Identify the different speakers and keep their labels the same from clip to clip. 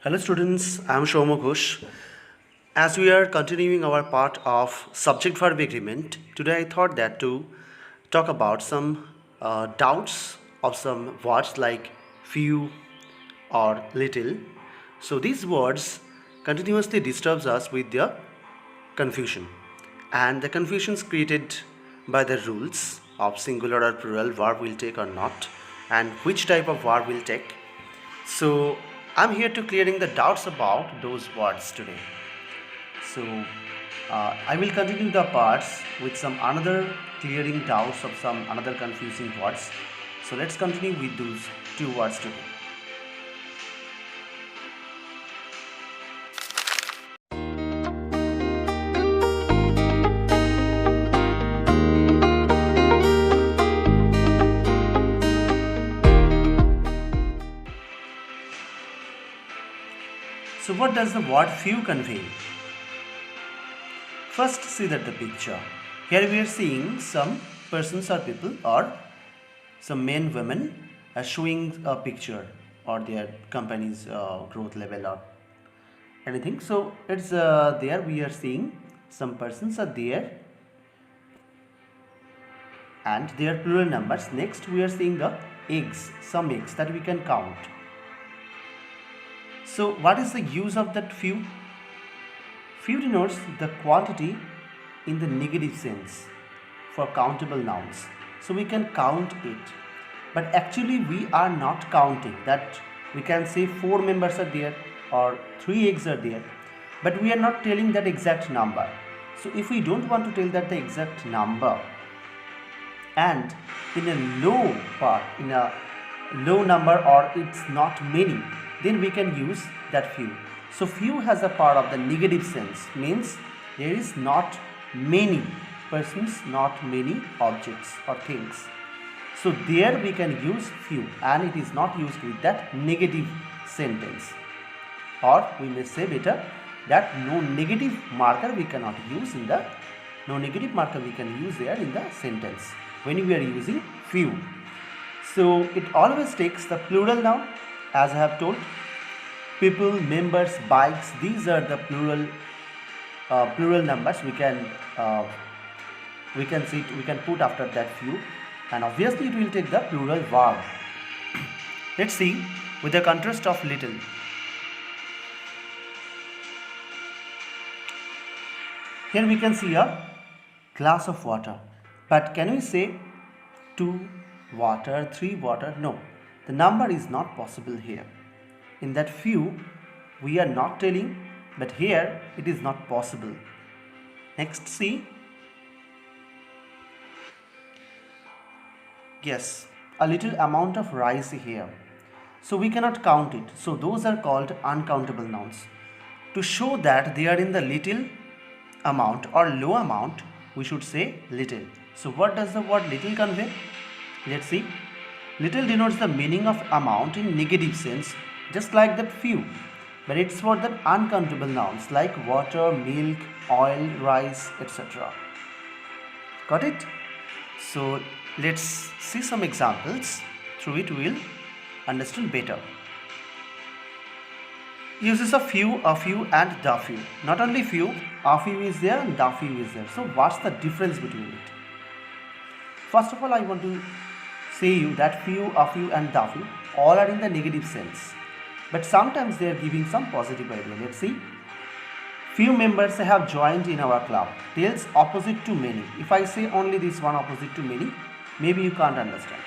Speaker 1: Hello students, I am Shoma Ghosh. As we are continuing our part of subject-verb agreement, today I thought that to talk about some doubts of some words like few or little. So these words continuously disturbs us with their confusion, and the confusions created by the rules of singular or plural verb will take or not, and which type of verb will take. So I'm here to clearing the doubts about those words today. So I will continue the parts with some another clearing doubts of some another confusing words. So let's continue with those two words today. So what does the word few convey? First see that the picture. Here we are seeing some persons or people or some men, women are showing a picture or their company's growth level or anything. So it's there we are seeing some persons are there and their plural numbers. Next we are seeing the eggs, some eggs that we can count. So what is the use of that few? Few denotes the quantity in the negative sense for countable nouns. So we can count it. But actually we are not counting that. We can say 4 members are there or 3 eggs are there. But we are not telling that exact number. So if we don't want to tell that the exact number and in a low part, in a low number or it's not many, then we can use that few. So few has a part of the negative sense, means there is not many persons, not many objects or things. So there we can use few and it is not used with that negative sentence, or we may say better that no negative marker we cannot use in the no negative marker we can use there in the sentence when we are using few. So it always takes the plural noun, as I have told. People, members, bikes, these are the plural numbers we can see we can put after that few, and obviously it will take the plural verb. Let's see with the contrast of little. Here we can see a glass of water, but can we say 2 water, 3 water? No, the number is not possible here. In that few we are not telling, but here it is not possible. Next see, yes, a little amount of rice here, so we cannot count it, so those are called uncountable nouns. To show that they are in the little amount or low amount, we should say little. So what does the word little convey? Let's see. Little denotes the meaning of amount in negative sense, just like that few, but it's for the uncountable nouns like water, milk, oil, rice, etc. Got it? So let's see some examples. Through it we will understand better. Uses of few, a few and the few. Not only few, a few is there and the few is there. So what's the difference between it? First of all, I want to say you that few, a few and the few all are in the negative sense, but sometimes they are giving some positive idea. Let's see. Few members have joined in our club tells opposite to many. If I say only this one opposite to many, maybe you can't understand.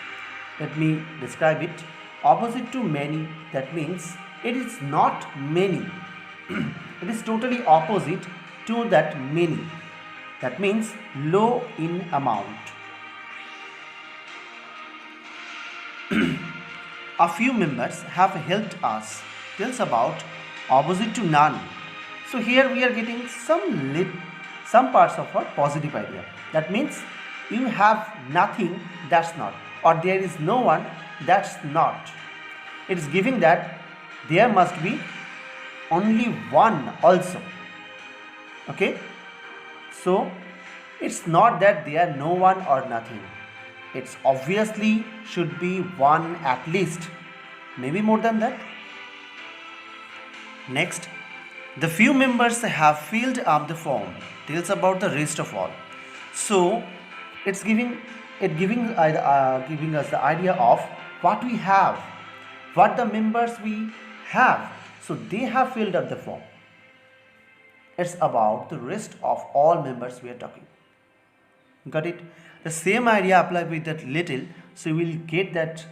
Speaker 1: Let me describe it. Opposite to many, that means it is not many. It is totally opposite to that many. That means low in amount. A few members have helped us tells about opposite to none. So here we are getting some parts of our positive idea. That means you have nothing, that's not, or there is no one, that's not. It is giving that there must be only one also. Okay, so it's not that there are no one or nothing. It's obviously should be one at least, maybe more than that. Next, the few members have filled up the form tells about the rest of all. So it's giving us the idea of what we have, what the members we have. So they have filled up the form. It's about the rest of all members we are talking. Got it? The same idea applied with that little. So you will get that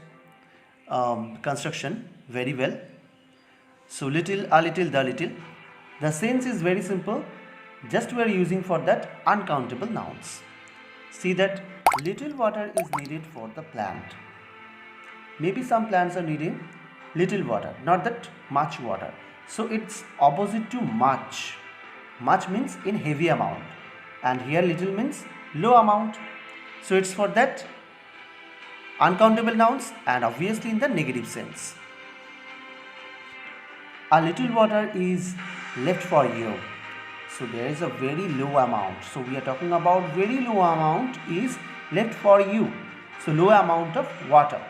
Speaker 1: construction very well. So little, a little, the little. The sense is very simple. Just we are using for that uncountable nouns. See that little water is needed for the plant. Maybe some plants are needing little water, not that much water. So it's opposite to much. Much means in heavy amount, and here little means low amount. So it's for that uncountable nouns, and obviously in the negative sense. A little water is left for you. So there is a very low amount. So we are talking about very low amount is left for you. So low amount of water.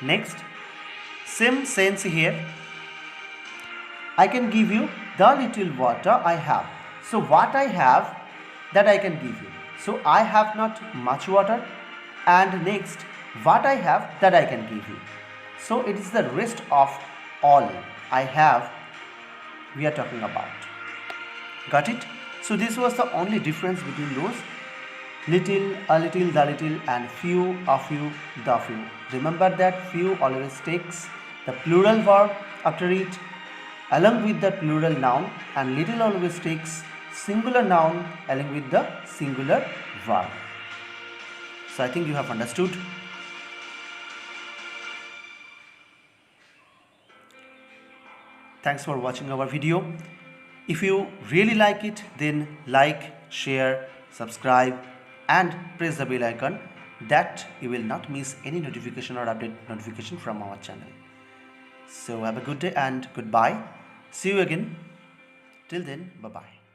Speaker 1: Next, same sense here. I can give you the little water I have. So what I have, that I can give you. So I have not much water, and next what I have, that I can give you. So it is the rest of all I have we are talking about. Got it? So this was the only difference between those little, a little, the little, and few, a few, the few. Remember that few always takes the plural verb after it along with the plural noun, and little always takes singular noun along with the singular verb. So I think you have understood. Thanks for watching our video. If you really like it, then like, share, subscribe and press the bell icon, that you will not miss any notification or update notification from our channel. So have a good day and goodbye. See you again. Till then, bye bye.